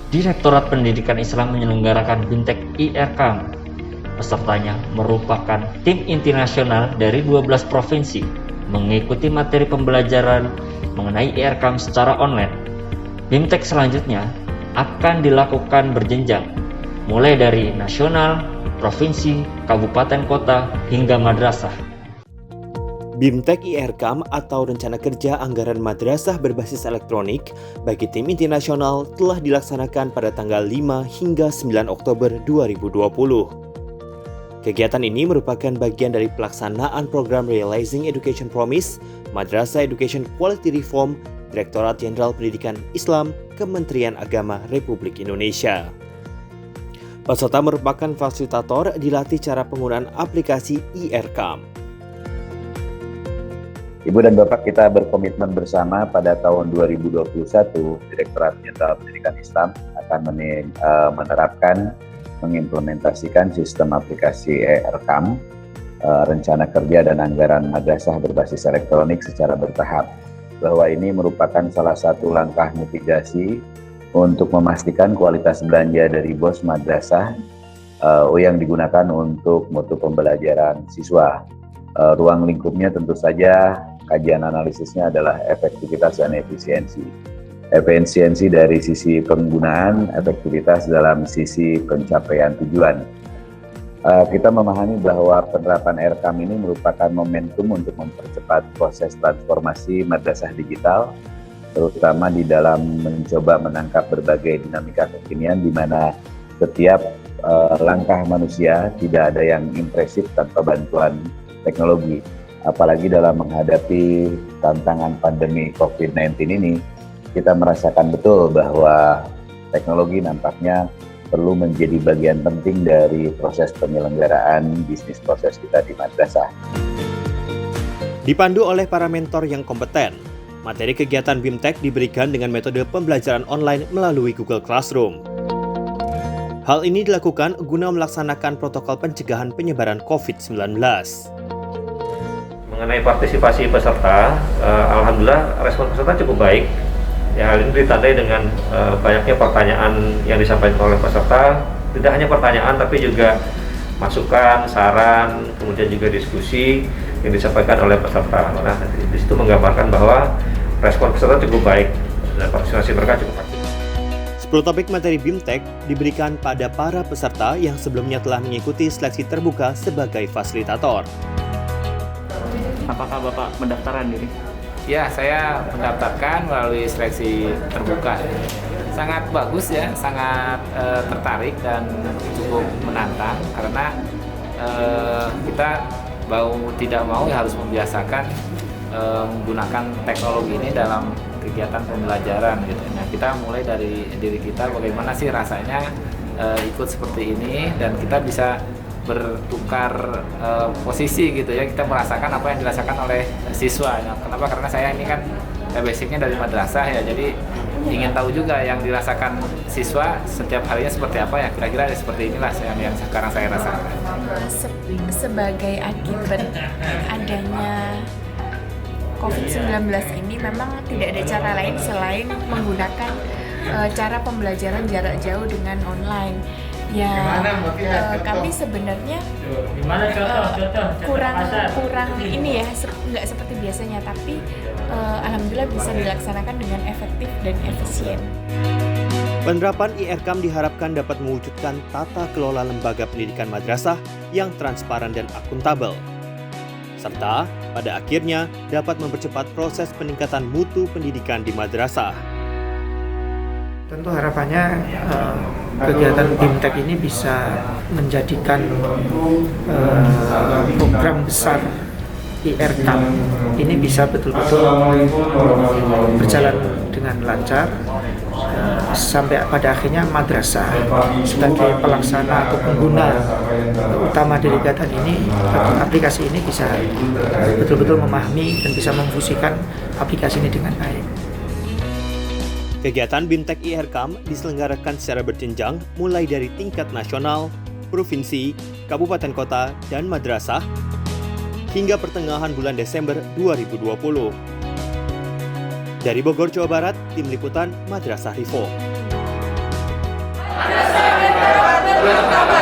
Direktorat Pendidikan Islam menyelenggarakan BIMTEK IRKAM. Pesertanya merupakan tim inti nasional dari 12 provinsi, mengikuti materi pembelajaran mengenai IRKAM secara online. BIMTEK selanjutnya akan dilakukan berjenjang, mulai dari nasional, provinsi, kabupaten kota, hingga madrasah. BIMTEK IRKAM atau Rencana Kerja Anggaran Madrasah Berbasis Elektronik bagi tim inti nasional telah dilaksanakan pada tanggal 5 hingga 9 Oktober 2020. Kegiatan ini merupakan bagian dari pelaksanaan program Realizing Education Promise, Madrasah Education Quality Reform, Direktorat Jenderal Pendidikan Islam, Kementerian Agama Republik Indonesia. Peserta merupakan fasilitator dilatih cara penggunaan aplikasi IRKAM. Ibu dan Bapak, kita berkomitmen bersama pada tahun 2021, Direktorat Jenderal Pendidikan Islam akan menerapkan, mengimplementasikan sistem aplikasi IRKAM, Rencana Kerja dan Anggaran Madrasah Berbasis Elektronik secara bertahap. Bahwa ini merupakan salah satu langkah mitigasi untuk memastikan kualitas belanja dari BOS madrasah yang digunakan untuk mutu pembelajaran siswa. Ruang lingkupnya tentu saja kajian analisisnya adalah efektivitas dan efisiensi. Efisiensi dari sisi penggunaan, efektivitas dalam sisi pencapaian tujuan. Kita memahami bahwa penerapan IRKAM ini merupakan momentum untuk mempercepat proses transformasi madrasah digital, terutama di dalam mencoba menangkap berbagai dinamika kekinian di mana setiap langkah manusia tidak ada yang impresif tanpa bantuan teknologi. Apalagi dalam menghadapi tantangan pandemi COVID-19 ini, kita merasakan betul bahwa teknologi nampaknya perlu menjadi bagian penting dari proses penyelenggaraan bisnis proses kita di madrasah. Dipandu oleh para mentor yang kompeten, materi kegiatan BIMTEK diberikan dengan metode pembelajaran online melalui Google Classroom. Hal ini dilakukan guna melaksanakan protokol pencegahan penyebaran COVID-19. Mengenai partisipasi peserta, alhamdulillah respon peserta cukup baik. Ya, hal ini ditandai dengan banyaknya pertanyaan yang disampaikan oleh peserta. Tidak hanya pertanyaan, tapi juga masukan, saran, kemudian juga diskusi yang disampaikan oleh peserta. Nah, di situ menggambarkan bahwa respon peserta cukup baik dan partisipasi mereka cukup aktif. 10 topik materi BIMTEK diberikan pada para peserta yang sebelumnya telah mengikuti seleksi terbuka sebagai fasilitator. Apakah Bapak mendaftarkan diri? Ya, saya mendaftarkan melalui seleksi terbuka. Sangat bagus ya, sangat tertarik dan cukup menantang karena kita tidak mau harus membiasakan menggunakan teknologi ini dalam kegiatan pembelajaran gitu. Nah, kita mulai dari diri kita bagaimana sih rasanya ikut seperti ini dan kita bisa bertukar posisi gitu ya, kita merasakan apa yang dirasakan oleh siswa. Nah, kenapa? Karena saya ini kan basicnya dari madrasah ya, jadi ingin tahu juga yang dirasakan siswa setiap harinya seperti apa ya, kira-kira seperti inilah yang sekarang saya rasakan. Sebagai akibat adanya COVID-19 ini memang tidak ada cara lain selain menggunakan cara pembelajaran jarak jauh dengan online. Ya, kami sebenarnya kurang ini ya, nggak seperti biasanya, tapi alhamdulillah bisa dilaksanakan dengan efektif dan efisien. Penerapan IRKAM diharapkan dapat mewujudkan tata kelola lembaga pendidikan madrasah yang transparan dan akuntabel, serta pada akhirnya dapat mempercepat proses peningkatan mutu pendidikan di madrasah. Tentu harapannya kegiatan BIMTEK ini bisa menjadikan program besar IRKAM ini bisa betul-betul berjalan dengan lancar sampai pada akhirnya madrasah sebagai pelaksana atau pengguna utama dari kegiatan ini, aplikasi ini bisa betul-betul memahami dan bisa memfungsikan aplikasi ini dengan baik. Kegiatan BIMTEK IRKAM diselenggarakan secara berjenjang mulai dari tingkat nasional, provinsi, kabupaten kota, dan madrasah hingga pertengahan bulan Desember 2020. Dari Bogor, Jawa Barat, Tim Liputan Madrasah Rifo. Assalamualaikum warahmatullahi wabarakatuh.